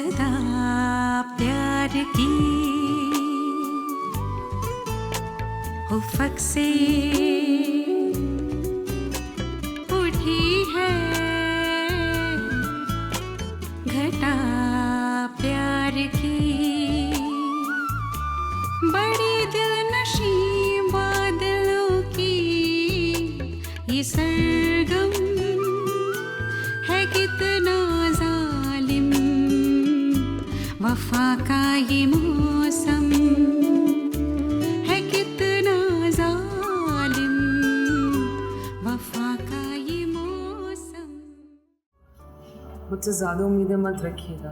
सदा प्यार की उफ़क़ से उठी है घटा प्यार की। बड़ी दिलनशी बादलों की ये सरगम है कितना जालिम, वफ़ा का ये मौसम है कितना जालिम, वफ़ा का ये मौसम। मुझसे ज़्यादा उम्मीदें मत रखिएगा।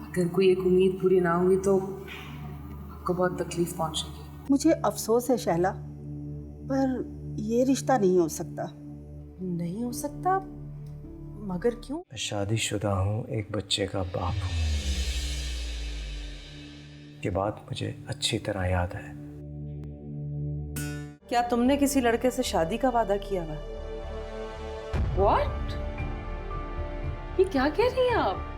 अगर कोई एक उम्मीद पूरी ना हुई तो आपको बहुत तकलीफ पहुंचेगी। मुझे अफसोस है शहला, पर ये रिश्ता नहीं हो सकता। नहीं हो सकता? मगर क्यों? मैं शादीशुदा हूँ, एक बच्चे का बाप हूँ। ये बात मुझे अच्छी तरह याद है। क्या तुमने किसी लड़के से शादी का वादा किया हुआ? What? ये क्या कह रही हैं आप?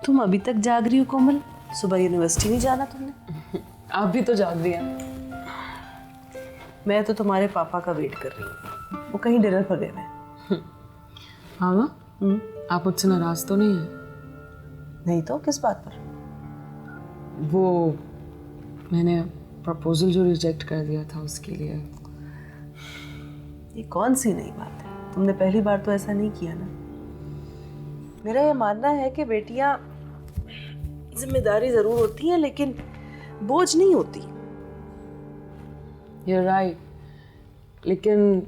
तुम अभी तक जाग रही हो कोमल? सुबह यूनिवर्सिटी नहीं जाना तुमने? आप भी तो जाग रही हैं। मैं तो तुम्हारे पापा का वेट कर रही हूँ, वो कहीं डिनर पर गए हैं। हाँ माँ, आप मुझसे नाराज तो नहीं हैं? नहीं तो किस बात पर? वो मैंने प्रपोजल जो रिजेक्ट कर दिया था उसके लिए। ये कौन सी नई बात है? तुमने पहली बार तो ऐसा नहीं किया ना। मेरा ये मानना है कि बेटियां जिम्मेदारी जरूर होती हैं लेकिन बोझ नहीं होती। You're right. लेकिन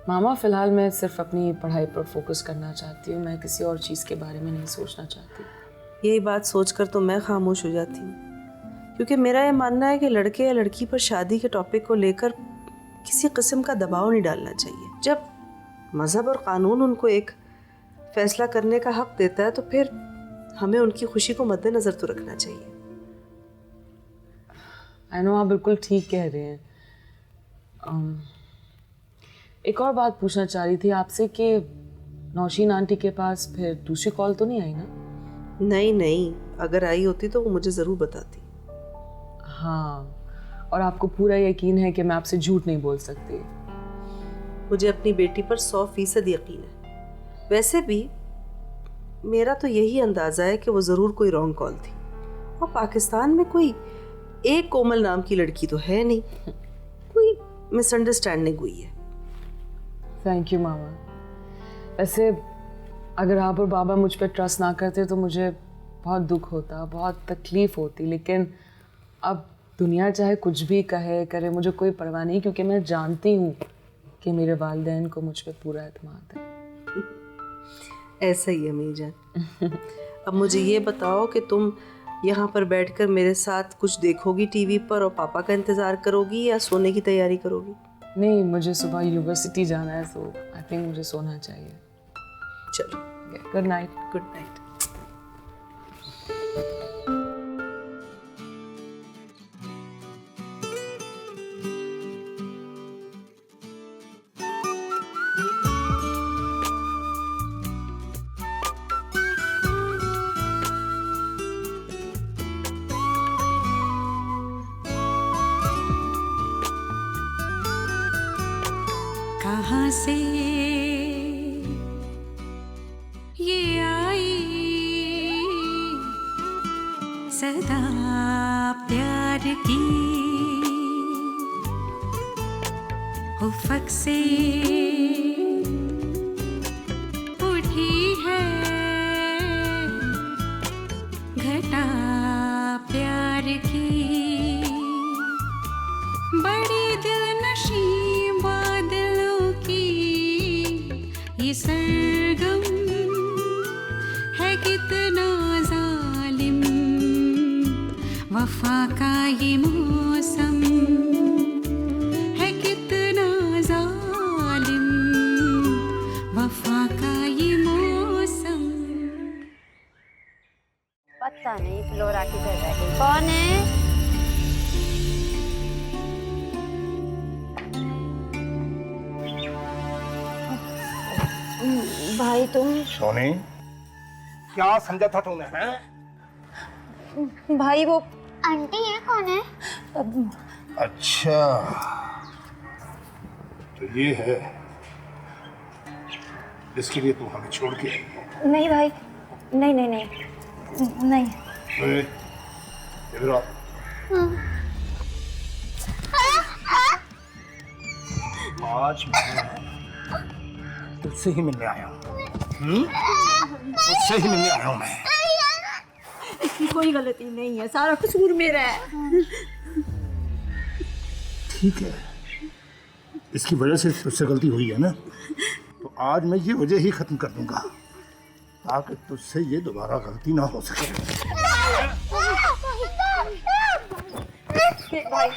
मामा फिलहाल मैं सिर्फ अपनी पढ़ाई पर फोकस करना चाहती हूँ। मैं किसी और चीज़ के बारे में नहीं सोचना चाहती। यही बात सोचकर तो मैं खामोश हो जाती हूँ, क्योंकि मेरा ये मानना है कि लड़के या लड़की पर शादी के टॉपिक को लेकर किसी किस्म का दबाव नहीं डालना चाहिए। जब मज़हब और कानून उनको एक फैसला करने का हक देता है तो फिर हमें उनकी खुशी को मद्देनज़र तो रखना चाहिए। आई नो, आप बिल्कुल ठीक कह रहे हैं। एक और बात पूछना चाह रही थी आपसे कि नौशीन आंटी के पास फिर दूसरी कॉल तो नहीं आई ना? नहीं, अगर आई होती तो वो मुझे ज़रूर बताती। हाँ, और आपको पूरा यकीन है कि मैं आपसे झूठ नहीं बोल सकती? मुझे अपनी बेटी पर 100% यकीन है। वैसे भी मेरा तो यही अंदाज़ा है कि वो ज़रूर कोई रॉन्ग कॉल थी, और पाकिस्तान में कोई एक कोमल नाम की लड़की तो है नहीं, कोई मिसअंडरस्टैंडिंग हुई है। थैंक यू मामा। वैसे अगर आप और बाबा मुझ पर ट्रस्ट ना करते तो मुझे बहुत दुख होता, बहुत तकलीफ़ होती, लेकिन अब दुनिया चाहे कुछ भी कहे करे मुझे कोई परवाह नहीं, क्योंकि मैं जानती हूँ कि मेरे वालिदैन को मुझ पर पूरा एतमाद है। ऐसा ही है मीजान। अब मुझे ये बताओ कि तुम यहाँ पर बैठकर मेरे साथ कुछ देखोगी टीवी पर और पापा का इंतज़ार करोगी या सोने की तैयारी करोगी? नहीं, मुझे सुबह यूनिवर्सिटी जाना है, सो आई थिंक मुझे सोना चाहिए। चलो, गुड नाइट। Good night. कहाँ से ये आई सदा प्यार की उफ़क़ से उठी है घटा प्यार की। बड़ी दिलनशी बादलों की ये सरगम है कितना जालिम, वफ़ा का ये मौसम है कितना जालिम, वफ़ा का ये पता नहीं फ्लोरा किधर रह गई। कौन है? भाई तुम? सोनी, क्या समझा था तुमने? हैं? भाई वो आंटी है। कौन है? अच्छा, तो ये है जिसके लिए तू हमें छोड़ के आई है। नहीं भाई, नहीं नहीं नहीं नहीं। इधर आ। आज मैं तुझसे ही मिलने आया हूँ। तुझसे ही मिलने आया हूँ मैं। इसकी कोई गलती नहीं है, सारा कसूर मेरा है। ठीक है, इसकी वजह से तुझसे गलती हुई है ना, तो आज मैं ये वजह ही खत्म कर दूंगा ताकि तुझसे ये दोबारा गलती ना हो सके। भाई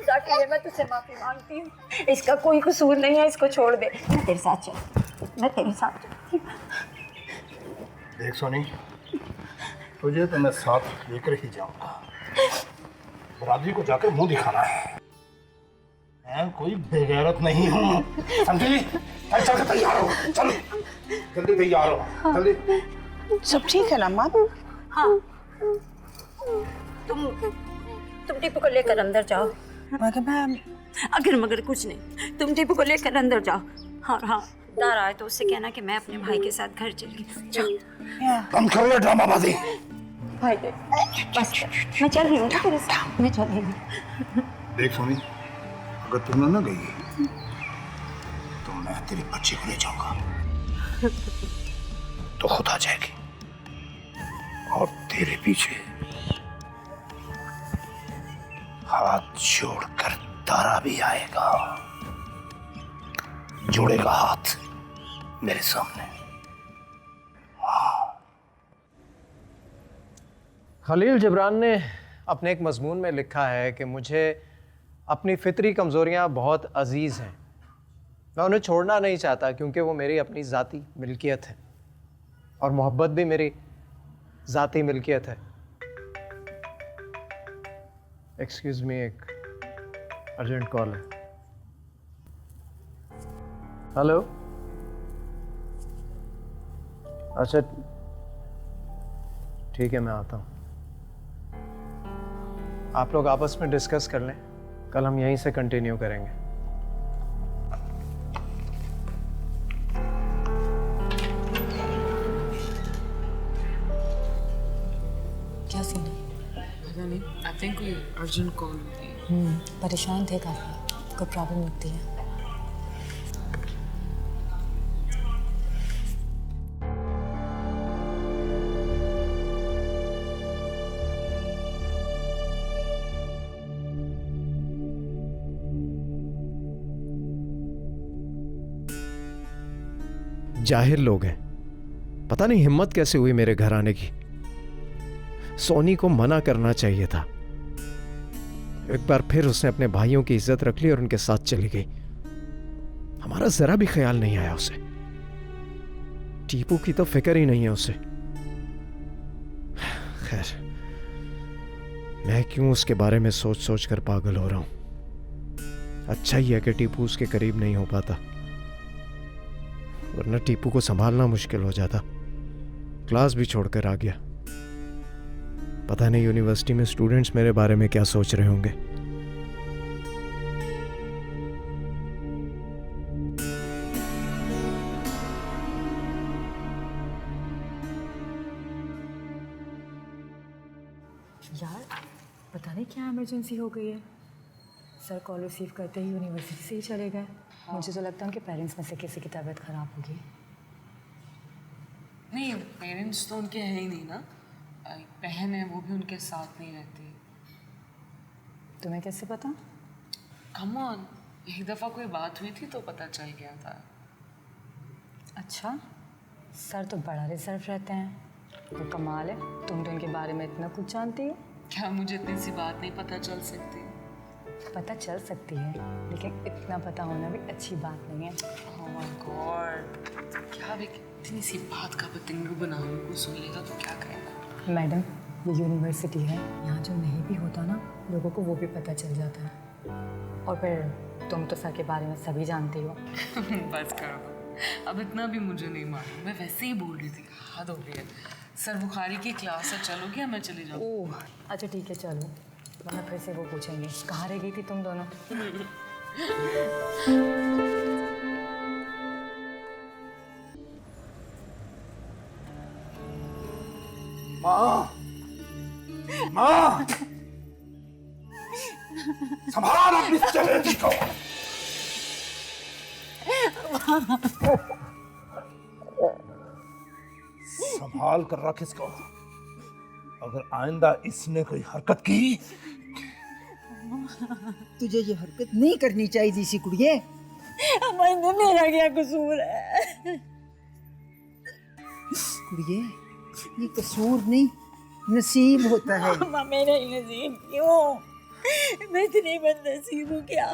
जाके मैं तुझसे माफी मांगती हूँ, इसका कोई कसूर नहीं है, इसको छोड़ दे। मैं तेरे साथ चल, मैं तेरे साथ चलती हूँ। देख सोनी, तुझे तो मैं साथ लेकर ही जाऊंगा। बरादरी को जाकर मुंह दिखाना है। मैं कोई बेगैरत नहीं हूँ, समझी? चल के तैयार हो, चल जल्दी तैयार हो, जल्दी। सब ठीक है ना माँ? हाँ, तुम टीपू को लेकर अंदर जाओ। मगर मैम, अगर मगर कुछ नहीं, तुम टीपू को लेकर अंदर जाओ। हाँ हाँ, डर आए तो उससे कहना कि मैं अपने भाई के साथ घर चल गई। जाओ। तुम कर ले ड्रामाबाजी। भाई बस मैं चल रही हूँ ना तेरे साथ, मैं चल रही हूँ। देख सोनी, अगर तुम ना गई तो मैं तेरे बच्चे को ले जाऊंगा तो खुद आ जाएगी और तेरे पीछे हाथ जोड़कर तारा भी आएगा। जोड़ेगा हाथ मेरे सामने। खलील जिब्रान ने अपने एक मजमून में लिखा है कि मुझे अपनी फितरी कमज़ोरियाँ बहुत अजीज़ हैं। मैं उन्हें छोड़ना नहीं चाहता क्योंकि वो मेरी अपनी ज़ाती मिल्कियत है और मोहब्बत भी मेरी ज़ाती मिल्कियत है। एक्सक्यूज़ मी, एक अर्जेंट कॉल है। हेलो, अच्छा ठीक है, मैं आता हूँ। आप लोग आपस में डिस्कस कर लें, कल हम यहीं से कंटिन्यू करेंगे। क्या सीन है? पता नहीं, आई थिंक कोई अर्जेंट कॉल होती है। परेशान थे काफ़ी, कोई प्रॉब्लम होती है? जाहिर लोग हैं, पता नहीं हिम्मत कैसे हुई मेरे घर आने की। सोनी को मना करना चाहिए था। एक बार फिर उसने अपने भाइयों की इज्जत रख ली और उनके साथ चली गई। हमारा जरा भी ख्याल नहीं आया उसे। टीपू की तो फिक्र ही नहीं है उसे। खैर, मैं क्यों उसके बारे में सोच सोच कर पागल हो रहा हूं। अच्छा ही है कि टीपू उसके करीब नहीं हो पाता, वरना टीपू को संभालना मुश्किल हो जाता। क्लास भी छोड़कर आ गया। पता नहीं यूनिवर्सिटी में स्टूडेंट्स मेरे बारे में क्या सोच रहे होंगे। यार पता नहीं क्या इमरजेंसी हो गई है। सर कॉल रिसीव करते ही यूनिवर्सिटी से ही चले गए। मुझे तो लगता है उनके पेरेंट्स में से किसी की तबीयत खराब होगी। नहीं, पेरेंट्स तो उनके हैं ही नहीं ना। एक बहन है, वो भी उनके साथ नहीं रहती। तुम्हें कैसे पता? कम ऑन, एक दफ़ा कोई बात हुई थी तो पता चल गया था। अच्छा, सर तो बड़ा रिजर्व रहते हैं। वो कमाल है, तुम तो इनके बारे में इतना कुछ जानती हो। क्या मुझे इतनी सी बात नहीं पता चल सकती? पता चल सकती है, लेकिन इतना पता होना भी अच्छी बात नहीं है। ओह माय गॉड, क्या भी इतनी सी बात का पतंग बना को सुन लेगा तो क्या करेगा? मैडम, ये यूनिवर्सिटी है, यहाँ जो नहीं भी होता ना लोगों को वो भी पता चल जाता है। और फिर तुम तो सर के बारे में सभी जानती हो। बस करो, अब इतना भी मुझे नहीं मालूम, मैं वैसे ही बोल रही थी, हद हो गई है। सर बुखारी की क्लास है, चलोगी या मैं चली जाऊँ? ओह अच्छा ठीक है चलो, वरना फिर से वो पूछेंगे कहाँ रह गई थी तुम दोनों। माँ, माँ, संभाल अपनी चहेती को। संभाल कर रख इसको, अगर आइंदा इसने कोई हरकत की। तुझे ये हरकत नहीं करनी चाहिए थी सी कुड़िए। मेरा क्या कसूर है? कुड़िए, ये कसूर नहीं नसीब होता है। अम्मा मेरा ही नसीब क्यों? मैं इतनी बदनसीब हूँ क्या?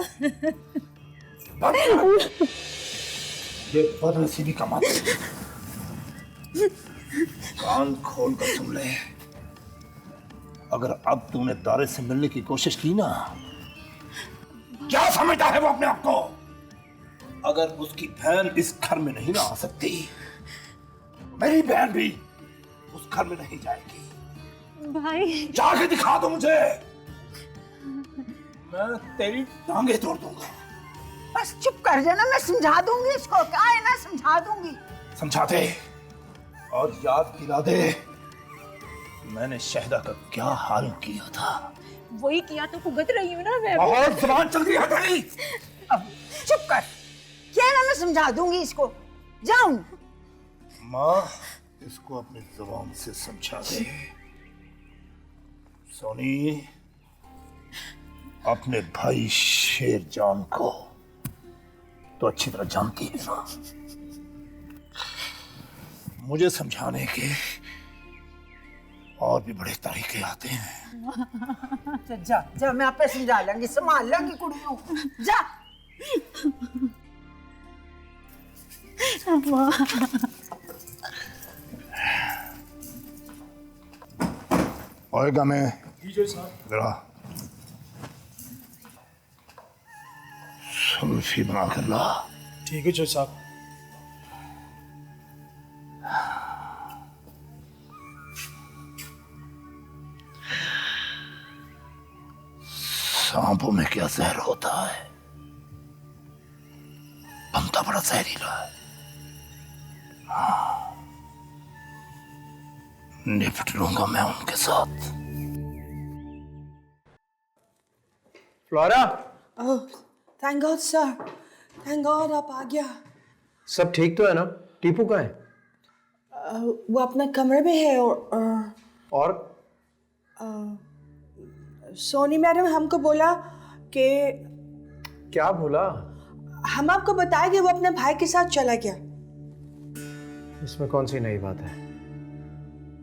ये बदनसीबी का मतलब, कान खोल कर सुन ले। अगर अब तूने दारे से मिलने की कोशिश की ना, क्या समझता है वो अपने आप को? अगर उसकी बहन इस घर में नहीं ना आ सकती, मेरी बहन भी उस घर में नहीं जाएगी। भाई जाके दिखा दो मुझे, मैं तेरी टांगे तोड़ दूंगा। बस चुप कर जाना, मैं समझा दूंगी इसको। क्या है ना, समझा दूंगी। समझा दे और याद दिला दे मैंने शहदा का क्या हाल किया था। वही किया तो भुगत रही हूँ ना मैं। बहुत जुबान चल रही है तेरी। अब चुप कर, क्या है ना, मैं समझा दूंगी इसको। जाऊं? माँ, इसको अपनी जुबान से समझा दे। सोनी, अपने भाई शेरजान को तो अच्छी तरह जानती है ना। मुझे समझाने के और भी बड़े तरीके आते हैं। जा जा, मैं आपे समझा लूंगी, संभाल लूंगी कुड़ियों। जा। होएगा मैं जरा सुल्फी बना कर ला। ठीक है जोश साहब। सांपों में क्या जहर होता है, बनता बड़ा जहरीला है। हाँ, निपट लूंगा मैं उनके साथ। Flora, oh thank God sir, thank God आप आ गया। सब ठीक तो है ना? टीपू कहाँ है? वो अपना कमरे में है। और सोनी मैडम हमको बोला कि क्या बोला? हम आपको बताया कि वो अपने भाई के साथ चला गया। इसमें कौन सी नई बात है?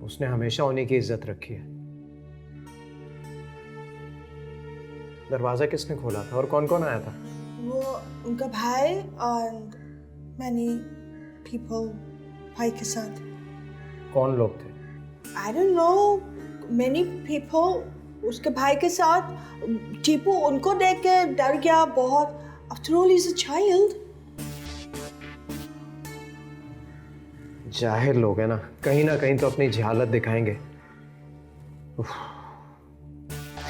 उसने हमेशा उन्हीं की इज्जत रखी है। दरवाजा किसने खोला था और कौन कौन आया था? वो उनका भाई और मैनी पीपल भाई के साथ। कौन लोग थे? I don't know, many people उसके भाई के साथ। टीपू उनको देख के डर गया बहुत। After all is a child. जाहिर लोग है ना कहीं तो अपनी जहालत दिखाएंगे। उफ।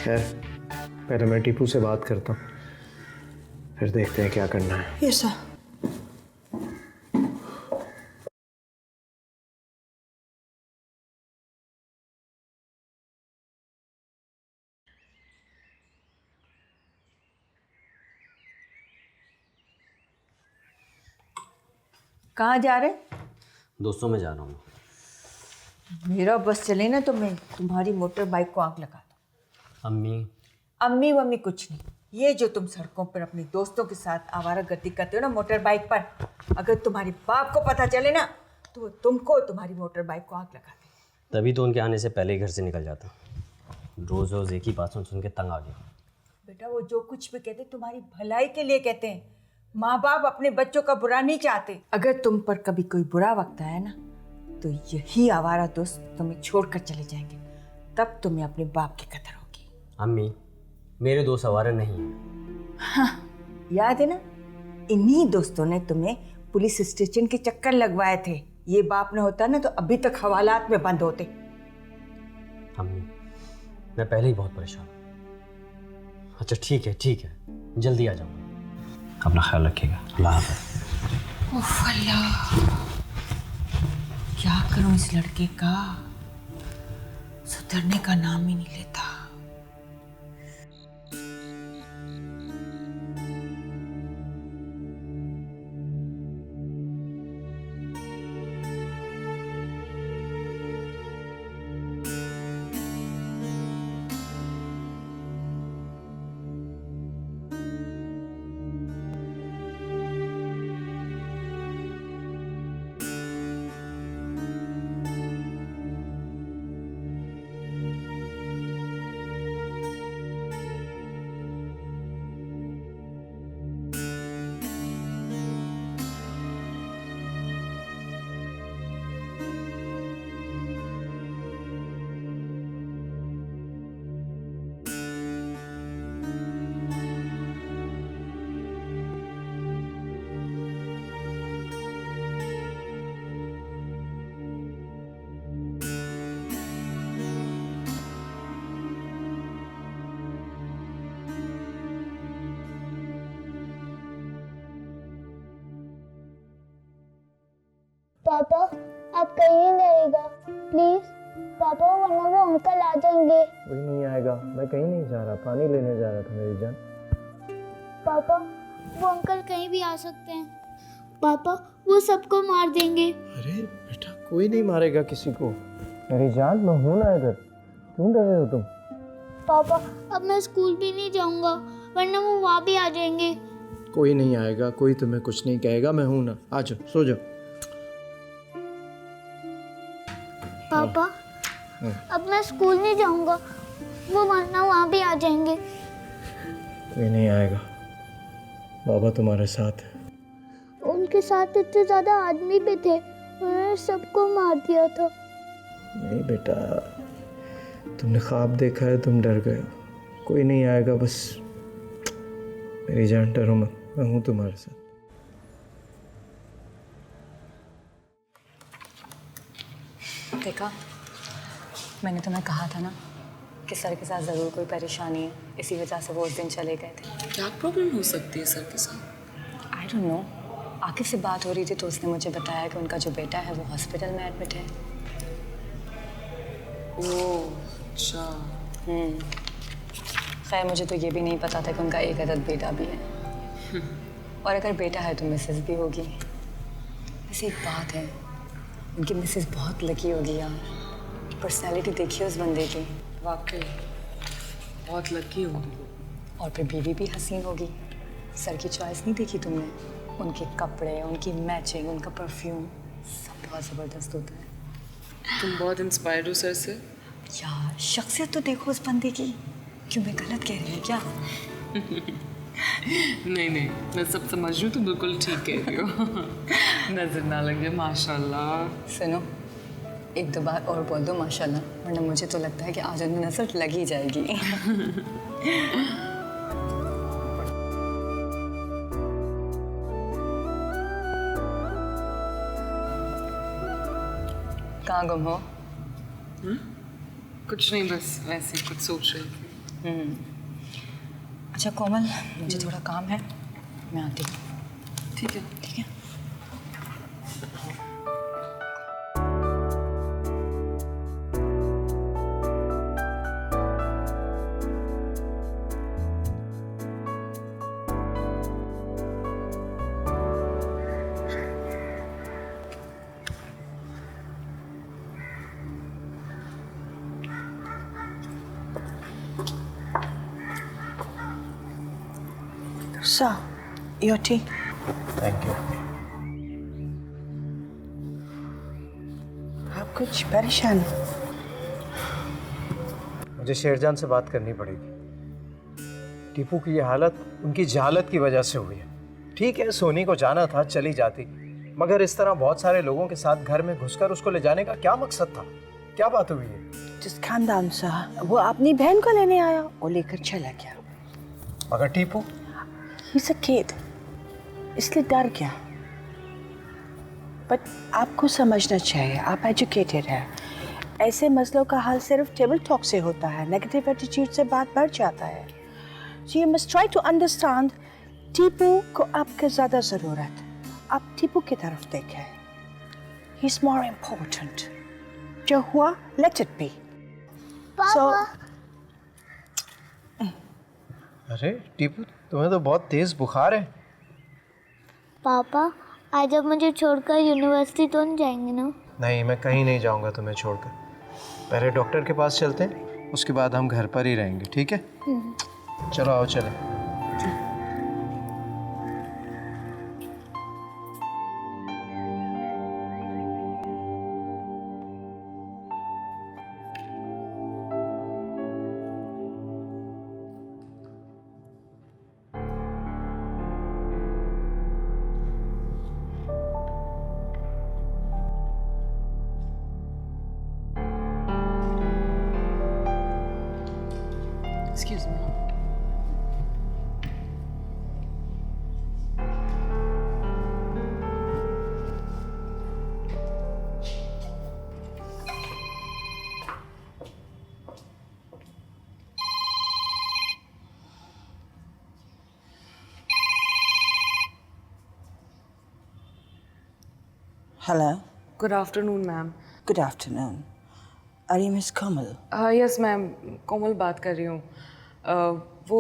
खैर, पहले मैं टीपू से बात करता हूँ, फिर देखते हैं क्या करना है। Yes sir. कहाँ जा रहे? दोस्तों में जा रहा हूँ। मेरा बस चले ना तो मैं तुम्हारी मोटर बाइक को आग लगा दूँ। अम्मी वम्मी कुछ नहीं। ये जो तुम सड़कों पर अपने दोस्तों के साथ आवारागर्दी करते हो ना मोटर बाइक पर, अगर तुम्हारे बाप को पता चले ना तो वो तुमको तुम्हारी मोटर बाइक को आग लगा दे। तभी तो उनके आने से पहले ही घर से निकल जाता। रोज रोज एक ही बात सुन के तंग आ गया। बेटा वो जो कुछ भी कहते तुम्हारी भलाई के लिए कहते हैं। माँ बाप अपने बच्चों का बुरा नहीं चाहते। अगर तुम पर कभी कोई बुरा वक्त आया ना तो यही आवारा दोस्त तुम्हें छोड़कर चले जाएंगे। तब तुम्हें अपने बाप की कदर होगी। अम्मी, मेरे दोस्त आवारा नहीं हैं। हाँ, याद है ना, इन्हीं दोस्तों ने तुम्हें पुलिस स्टेशन के चक्कर लगवाए थे। ये बाप न होता ना तो अभी तक हवालात में बंद होते। अम्मी, मैं पहले ही बहुत परेशान हूँ। अच्छा ठीक है, जल्दी आ जाऊँगा। अपना ख्याल रखिएगा। अल्लाह हाफ़िज़। उफ़ अल्लाह, क्या करूं इस लड़के का, सुधरने का नाम ही नहीं लेता। पापा आप कहीं नहीं जाइएगा प्लीज पापा, वरना वो अंकल आ जाएंगे। कोई नहीं आएगा, मैं कहीं नहीं जा रहा, पानी लेने जा रहा था मेरी जान। पापा वो अंकल कहीं भी आ सकते हैं, पापा वो सबको मार देंगे। अरे बेटा, कोई नहीं मारेगा किसी को मेरी जान, मैं हूं ना इधर, क्यों डर रहे हो तुम? पापा अब मैं स्कूल भी नहीं जाऊंगा, वरना वो वहाँ भी आ जाएंगे। कोई नहीं आएगा, कोई तुम्हें कुछ नहीं कहेगा, मैं हूं ना, आ जाओ, सो जाओ। पापा अब मैं स्कूल नहीं जाऊंगा, वो वरना वहाँ भी आ जाएंगे। कोई नहीं आएगा, बाबा तुम्हारे साथ है। उनके साथ इतने ज्यादा आदमी भी थे, उन्होंने सबको मार दिया था। नहीं बेटा, तुमने ख्वाब देखा है, तुम डर गए हो। कोई नहीं आएगा, बस मेरी जान डरो मत, मैं हूँ तुम्हारे साथ। देखा, मैंने तुम्हें कहा था ना कि सर के साथ ज़रूर कोई परेशानी है, इसी वजह से वो उस दिन चले गए थे। क्या प्रॉब्लम हो सकती है सर के साथ? आई डोंट नो, आकिब से बात हो रही थी तो उसने मुझे बताया कि उनका जो बेटा है वो हॉस्पिटल में एडमिट है। ओह अच्छा। खैर मुझे तो ये भी नहीं पता था कि उनका एक अदद बेटा भी है, और अगर बेटा है तो मिसेस भी होगी। वैसे एक बात है, उनकी मिसेस बहुत लकी होगी यार, पर्सनैलिटी देखिए उस बंदे की। वाकई बहुत लकी होगी। और फिर बीवी भी हसीन होगी। सर की चॉइस नहीं देखी तुमने? उनके कपड़े, उनकी मैचिंग, उनका परफ्यूम सब बहुत ज़बरदस्त होता है। तुम बहुत इंस्पायर्ड हो सर से। यार शख्सियत तो देखो उस बंदे की। क्यों, मैं गलत कह रही हूँ क्या? नहीं, मैं सब समझ रही हूँ, तुम बिल्कुल ठीक कह रही हो। नजर ना लगे, माशाल्लाह। सुनो, एक दो बार और बोल दो माशाल्लाह, वरना मुझे तो लगता है कि आज उन्हें नजर लग ही जाएगी। कहाँ गुम हो? कुछ नहीं, बस वैसे ही कुछ सोच रही थी। अच्छा कोमल, मुझे थोड़ा काम है, मैं आती हूँ। ठीक है। ठीक है। So, your tea. Thank you. आप कुछ परेशान हो? मुझे शेरजान से बात करनी पड़ेगी। टीपू की ये हालत उनकी जहालत की वजह से हुई है। ठीक है, सोनी को जाना था, चली जाती, मगर इस तरह बहुत सारे लोगों के साथ घर में घुसकर उसको ले जाने का क्या मकसद था? क्या बात हुई है? Just calm down, sir. वो अपनी बहन को लेने आया और लेकर चला गया. मगर टीपू? He's a kid. इसलिए डर गया. But आपको समझना चाहिए, आप एजुकेटेड हैं. ऐसे मसलों का हल सिर्फ टेबल टॉक से होता है. नेगेटिव एटीट्यूड से बात बढ़ जाता है. So you must try to understand. Tipu को आपका ज़्यादा ज़रूरत. आप टीपू की तरफ देखें. He's more important. जो हुआ, let it be. पापा अरे टीपू, तुम्हें तो बहुत तेज बुखार है। पापा आज आप मुझे छोड़कर यूनिवर्सिटी तो नहीं जाएंगे ना? नहीं, मैं कहीं नहीं जाऊंगा तुम्हें छोड़कर। पहले डॉक्टर के पास चलते हैं, उसके बाद हम घर पर ही रहेंगे, ठीक है? चलो आओ चलें। Excuse me. Hello. Good afternoon, ma'am. Good afternoon. Are you Miss Kamal? Yes ma'am, Komal बात कर रही हूँ। वो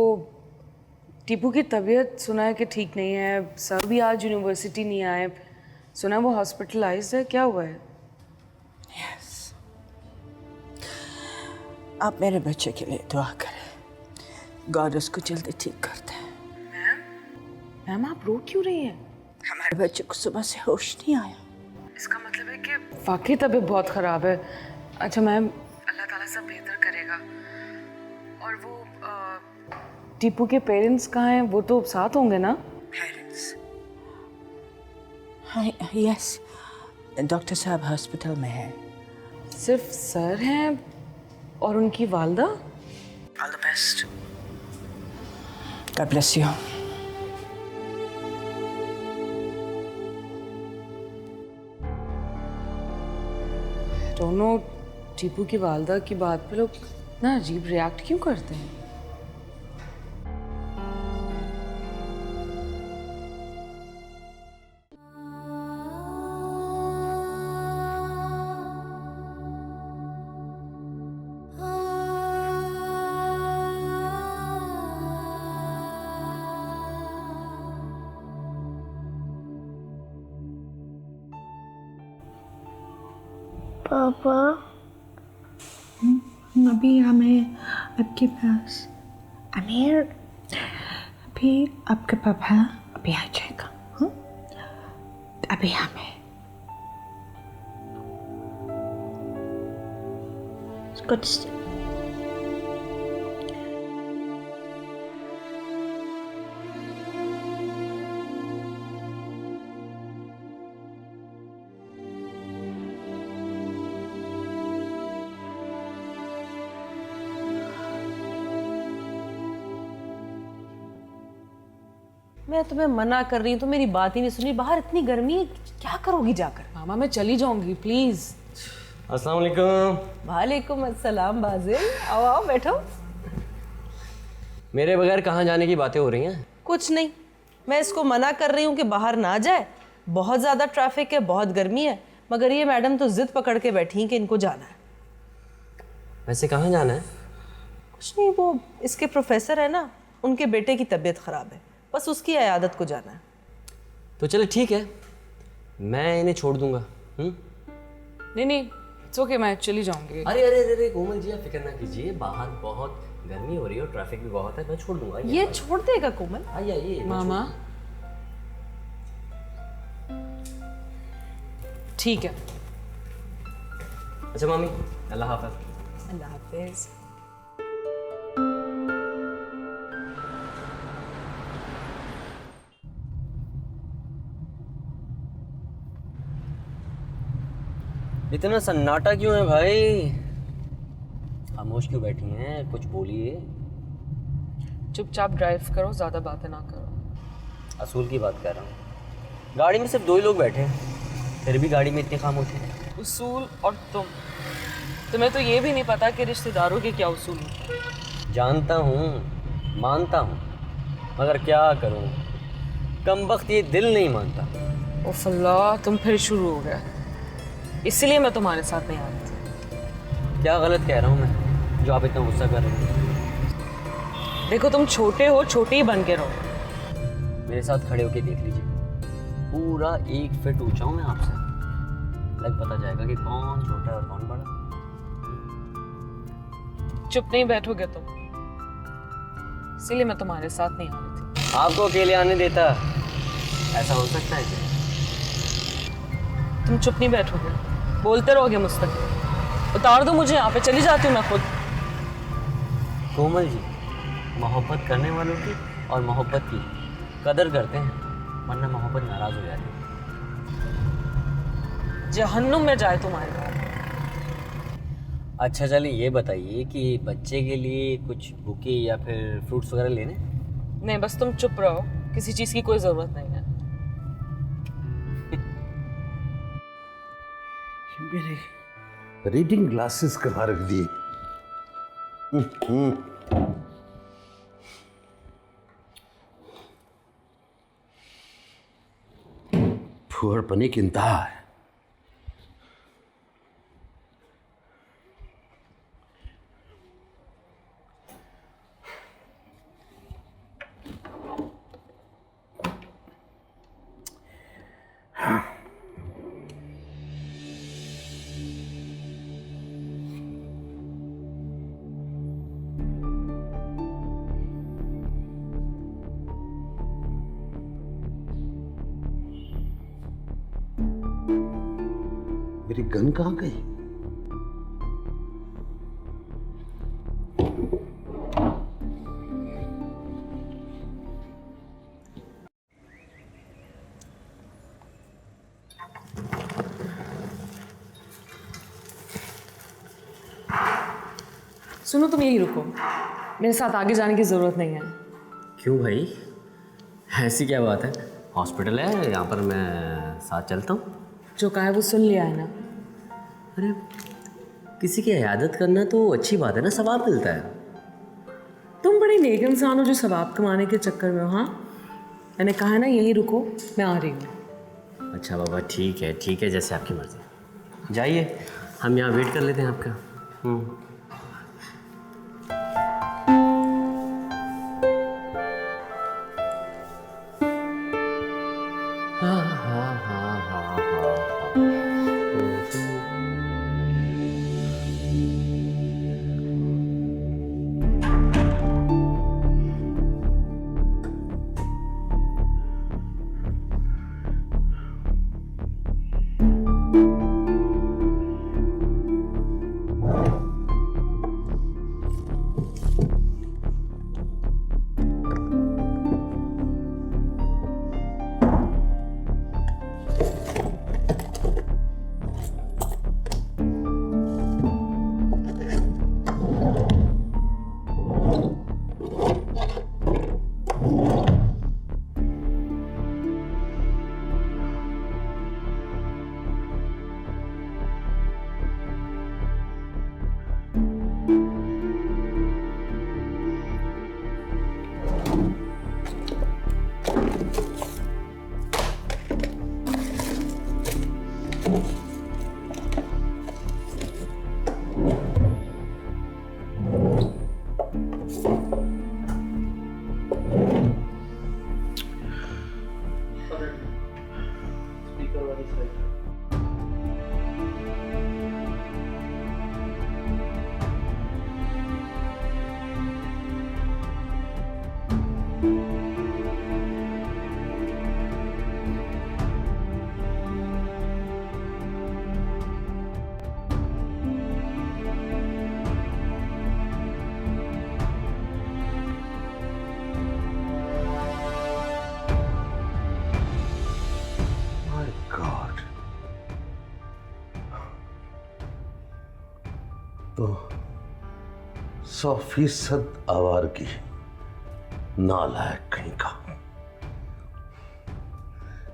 टीपू की तबीयत सुना है कि ठीक नहीं है। सर भी आज यूनिवर्सिटी नहीं आए। सुना है वो हॉस्पिटलाइज्ड है। क्या हुआ है? Yes. आप मेरे बच्चे के लिए दुआ करें। गॉड उसको जल्दी ठीक करते हैं। मैम आप रो क्यों रही हैं? हमारे बच्चे को सुबह से होश नहीं आया। इसका मतलब है कि वाकई तबीयत बहुत ख़राब है। अच्छा मैम, अल्लाह ताला सब बेहतर करेगा। और वो टीपू के पेरेंट्स कहाँ हैं? वो तो साथ होंगे ना? पेरेंट्स? हाँ, यस। डॉक्टर साहब हॉस्पिटल में है। सिर्फ सर हैं और उनकी वालदा? All the best. God bless you. दोनों टीपू की वालदा की बात पे लोग ना अजीब रिएक्ट क्यों करते हैं? पापा अभी हमें आपके पास अमीर अभी आपका पापा अभी आ जाएगा। अभी हमें Good. मैं तुम्हें मना कर रही हूँ तो मेरी बात ही नहीं सुनी। बाहर इतनी गर्मी है, क्या करोगी जाकर? मामा मैं चली जाऊंगी, प्लीज। अस्सलाम वालेकुम। वालेकुम अस्सलाम बाजिल। आओ आओ बैठो। मेरे बगैर कहाँ जाने की बातें हो रही हैं? कुछ नहीं, मैं इसको मना कर रही हूँ कि बाहर ना जाए। बहुत ज़्यादा ट्रैफिक है, बहुत गर्मी है, मगर ये मैडम तो जिद पकड़ के बैठी हैं कि इनको जाना है। वैसे कहाँ जाना है? कुछ नहीं, वो इसके प्रोफेसर है ना, उनके बेटे की तबीयत ख़राब है, बस उसकी इयादत को जाना है। तो चले ठीक है, मैं इन्हें छोड़ दूंगा। नहीं इट्स ओके, मैं चली जाऊंगी। अरे अरे अरे कोमल जी, आप फिक्र ना कीजिए, बाहर बहुत गर्मी हो रही है और ट्रैफिक भी बहुत है, मैं छोड़ दूंगा। ये छोड़ देगा कोमल? आइए मामा ठीक है। अच्छा मामी, अल्लाह हाफ़िज़। अल्लाह हाफिज़। इतना सन्नाटा क्यों है भाई? खामोश क्यों बैठी हैं? कुछ बोलिए। चुपचाप ड्राइव करो, ज़्यादा बातें ना करो। असूल की बात कर रहा हूँ। गाड़ी में सिर्फ 2 ही लोग बैठे हैं, फिर भी गाड़ी में इतनी खामोश है। उसूल और तुम्हें तो ये भी नहीं पता कि रिश्तेदारों के क्या उसूल होते हैं। जानता हूँ, मानता हूँ, मगर क्या करूँ, कम वक्त ये दिल नहीं मानता। ओ फल्ला, तुम फिर शुरू हो गया। इसलिए मैं तुम्हारे साथ नहीं आ रही थी। क्या गलत कह रहा हूँ मैं जो आप इतना गुस्सा कर रहे हैं? देखो, तुम छोटे हो, छोटे ही बन के रहो। मेरे साथ खड़े होके देख लीजिए, पूरा 1 फीट ऊंचा हूँ मैं आपसे। लग पता जाएगा कि कौन छोटा है और कौन बड़ा। चुप नहीं बैठोगे तुम, इसीलिए मैं तुम्हारे साथ नहीं आ रही थी। आपको अकेले आने देता, ऐसा हो सकता है क्या? तुम चुप नहीं बैठोगे, बोलते रहोगे मुझसे। उतार दो मुझे यहाँ पे, चली जाती हूँ मैं खुद। कोमल जी, मोहब्बत करने वालों की और मोहब्बत की कदर करते हैं, वरना मोहब्बत नाराज हो जाती है। जहन्नुम में जाए तुम्हारे घर। अच्छा चलिए ये बताइए कि बच्चे के लिए कुछ बुके या फिर फ्रूट्स वगैरह लेने? नहीं, बस तुम चुप रहो, किसी चीज़ की कोई ज़रूरत नहीं है। मेरे रीडिंग ग्लासेस कहाँ रख दिए? फुहड़पने की इंतहा है। मेरी गन कहाँ गई? सुनो, तुम यही रुको, मेरे साथ आगे जाने की ज़रूरत नहीं है। क्यों भाई, ऐसी क्या बात है? हॉस्पिटल है यहाँ पर, मैं साथ चलता हूँ। जो कहा है वो सुन लिया है ना। अरे किसी की इयादत करना तो अच्छी बात है ना, सवाब मिलता है। तुम बड़े नेक इंसान हो जो सवाब कमाने के चक्कर में हो। हाँ, मैंने कहा है ना, यही रुको, मैं आ रही हूँ। अच्छा बाबा, ठीक है, जैसे आपकी मर्जी। जाइए, हम यहाँ वेट कर लेते हैं आपका। 100% आवारगी, नालायक कहीं का।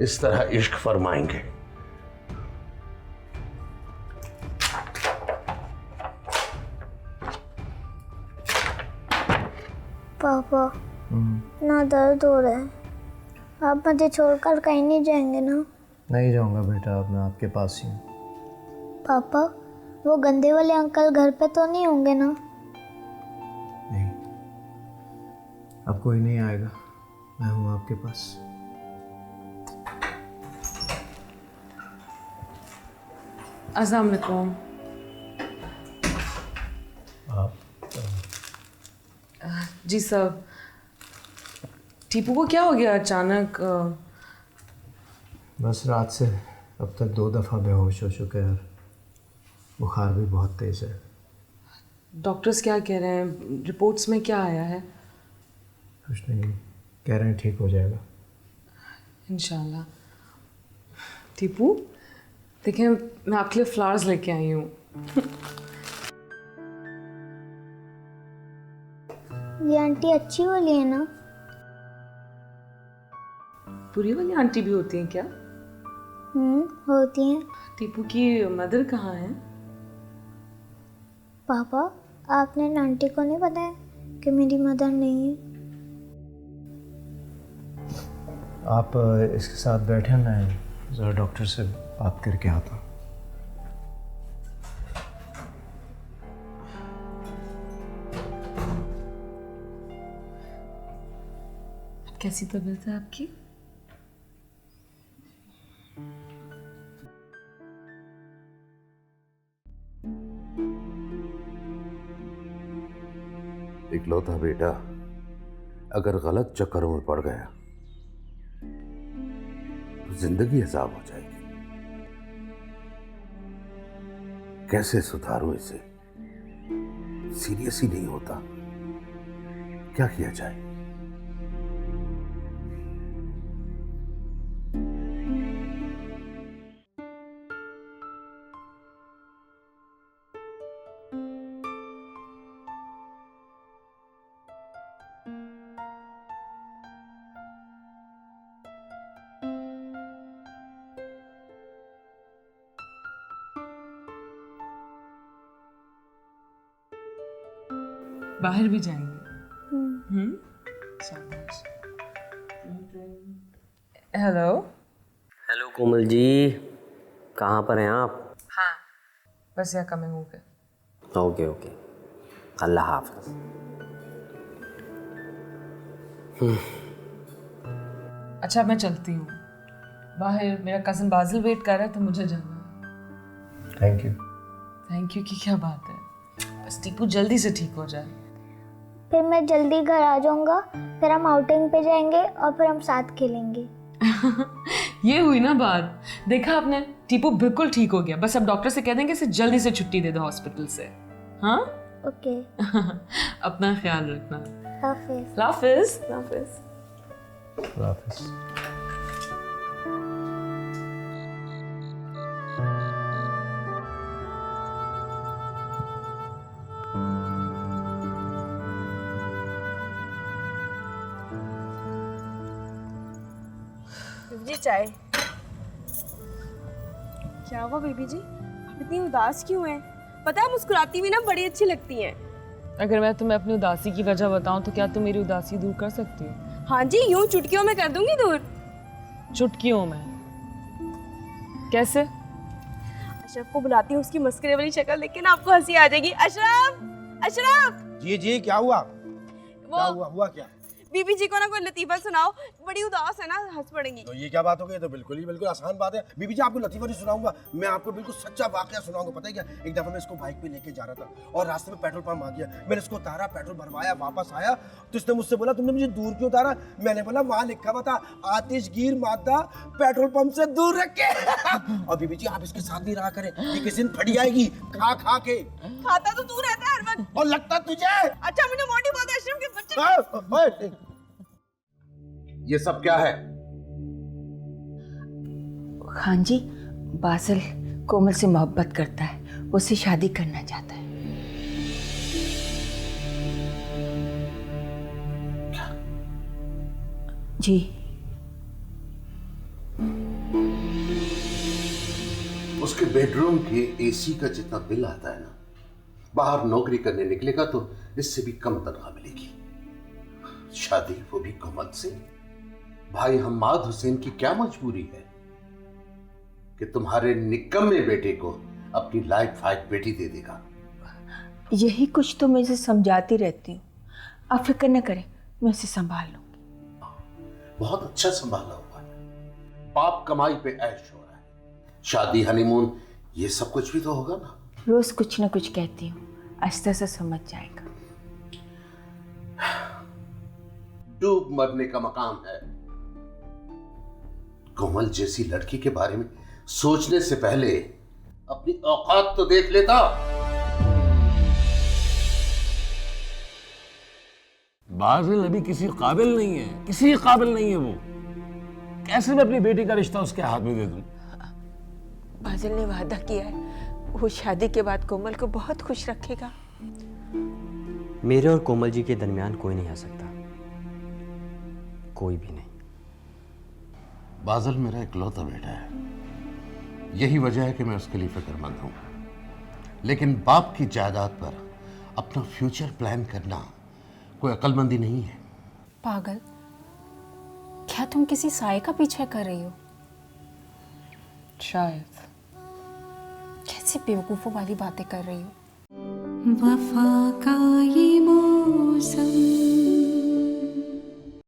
इस तरह इश्क फरमाएंगे। पापा ना दर्द हो रहा है, आप मुझे छोड़कर कहीं नहीं जाएंगे ना? नहीं जाऊंगा बेटा, अब मैं आपके पास ही हूँ। पापा वो गंदे वाले अंकल घर पे तो नहीं होंगे ना? नहीं, अब कोई नहीं आएगा, मैं हूँ आपके पास। अस्सलाम वालेकुम। आप जी साहब, टीपू को क्या हो गया अचानक? बस रात से अब तक 2 दफ़ा बेहोश हो चुके हैं, बुखार भी बहुत तेज़ है। डॉक्टर्स क्या कह रहे हैं? रिपोर्ट्स में क्या आया है? कुछ नहीं, कह रहे हैं ठीक हो जाएगा इंशाल्लाह। टीपू देखें, मैं आपके लिए फ्लावर्स लेके आई हूँ। ये आंटी अच्छी वाली है ना? पूरी वाली आंटी भी होती हैं क्या? होती हैं। टीपू की मदर कहाँ है? पापा आपने आंटी को नहीं बताया कि मेरी मदर नहीं है? आप इसके साथ बैठे, मैं ज़रा डॉक्टर से बात करके आता हूँ। कैसी तबीयत है आपकी? इकलौता बेटा अगर गलत चक्करों में पड़ गया तो जिंदगी अजाब हो जाएगी। कैसे सुधारूं इसे? सीरियस ही नहीं होता, क्या किया जाए? बाहर भी जाएंगे? शाबाश। हेलो। हेलो कोमल जी, कहाँ पर हैं आप? हाँ, बस यहाँ कमिंग हो गए। ओके ओके, अल्लाह हाफ़िज़। अच्छा मैं चलती हूँ, बाहर मेरा कज़न बाजिल वेट कर रहा है तो मुझे जाना है। Thank you. थैंक यू की क्या बात है, बस टीपू जल्दी से ठीक हो जाए। फिर मैं जल्दी घर आ जाऊंगा, फिर हम आउटिंग पे जाएंगे और फिर हम साथ खेलेंगे। ये हुई ना बात, देखा आपने, टीपू बिल्कुल ठीक हो गया। बस अब डॉक्टर से कह देंगे इसे जल्दी से छुट्टी दे दो हॉस्पिटल से। हाँ ओके। अपना ख्याल रखना। हाफिज। हाफिज। हाफिज। हाफिज। जी चाय। क्या हुआ बेबी जी, आप इतनी उदास क्यों हैं? पता है मुस्कुराती हुई ना बड़ी अच्छी लगती हैं। अगर मैं तुम्हें अपनी उदासी की वजह बताऊं तो क्या तुम मेरी उदासी दूर कर सकती हो? हाँ जी, यूं चुटकियों में कर दूंगी दूर। चुटकियों में? कैसे? अशरफ को बुलाती हूँ, उसकी मस्करे वाली शक्ल देख के ना आपको हंसी आ जाएगी। अशरफ, अशरफ। जी जी, क्या हुआ? वो हुआ क्या? बीबी जी को ना कोई लतीफा सुनाओ, बड़ी उदास है ना, हंस पड़ेंगी। तो ये क्या बात हो गई? तो बिल्कुल आसान बात है। बीबी जी आपको लतीफा नहीं सुनाऊंगा, मैं आपको बिल्कुल सच्चा वाकया सुनाऊंगा। पता है क्या, एक दफा मैं इसको बाइक पे लेके जा रहा था और रास्ते में पेट्रोल पंप आ गया। मैंने इसको उतारा, पेट्रोल भरवाया, वापस आया तो इसने मुझसे बोला तुमने मुझे दूर क्यों उतारा? मैंने बोला वहां लिखा हुआ था आतिशगीर मादा पेट्रोल पंप से दूर रखे। और बीबी जी आप इसके साथ नहीं रहा करें, ये किसी दिन फट जाएगी खा खा के। खाता तो तू रहता है हर वक्त। और लगता तुझे? अच्छा मुझे मोटी बात है, अशरफ के बच्चे। ये सब क्या है? खान जी, बासिल कोमल से मोहब्बत करता है, उससे शादी करना चाहता है। जी। उसके बेडरूम के एसी का जितना बिल आता है ना, बाहर नौकरी करने निकलेगा तो इससे भी कम तनख्वाह मिलेगी। शादी वो भी कोमल से। भाई हम्माद हुसैन की क्या मजबूरी है कि तुम्हारे निकम्मे बेटे को अपनी लाइफ फाइट बेटी दे देगा। यही कुछ तो मैं इसे समझाती रहती हूँ। आप फिक्र न करें, मैं उसे संभाल लूंगी। बहुत अच्छा संभाला हुआ है। बाप कमाई पे ऐश हो रहा है, शादी हनीमून ये सब कुछ भी तो होगा ना। रोज कुछ न कुछ कहती हूँ, आहिस्ता से समझ जाएगा। डूब मरने का मकाम है। कोमल जैसी लड़की के बारे में सोचने से पहले अपनी औकात तो देख लेता। बाजिल अभी किसी काबिल नहीं है, किसी काबिल नहीं है वो। कैसे मैं अपनी बेटी का रिश्ता उसके हाथ में दे दूं? बाजिल ने वादा किया है, वो शादी के बाद कोमल को बहुत खुश रखेगा। मेरे और कोमल जी के दरमियान कोई नहीं आ सकता, कोई भी नहीं। बादल मेरा इकलौता बेटा है, यही वजह है कि मैं उसके लिए फिक्रमंद हूं। लेकिन बाप की जायदाद पर अपना फ्यूचर प्लान करना कोई अक्लमंदी नहीं है। पागल, क्या तुम किसी साए का पीछा कर रही हो? शायद। कैसी बेवकूफों वाली बातें कर रही हो? वफा का ये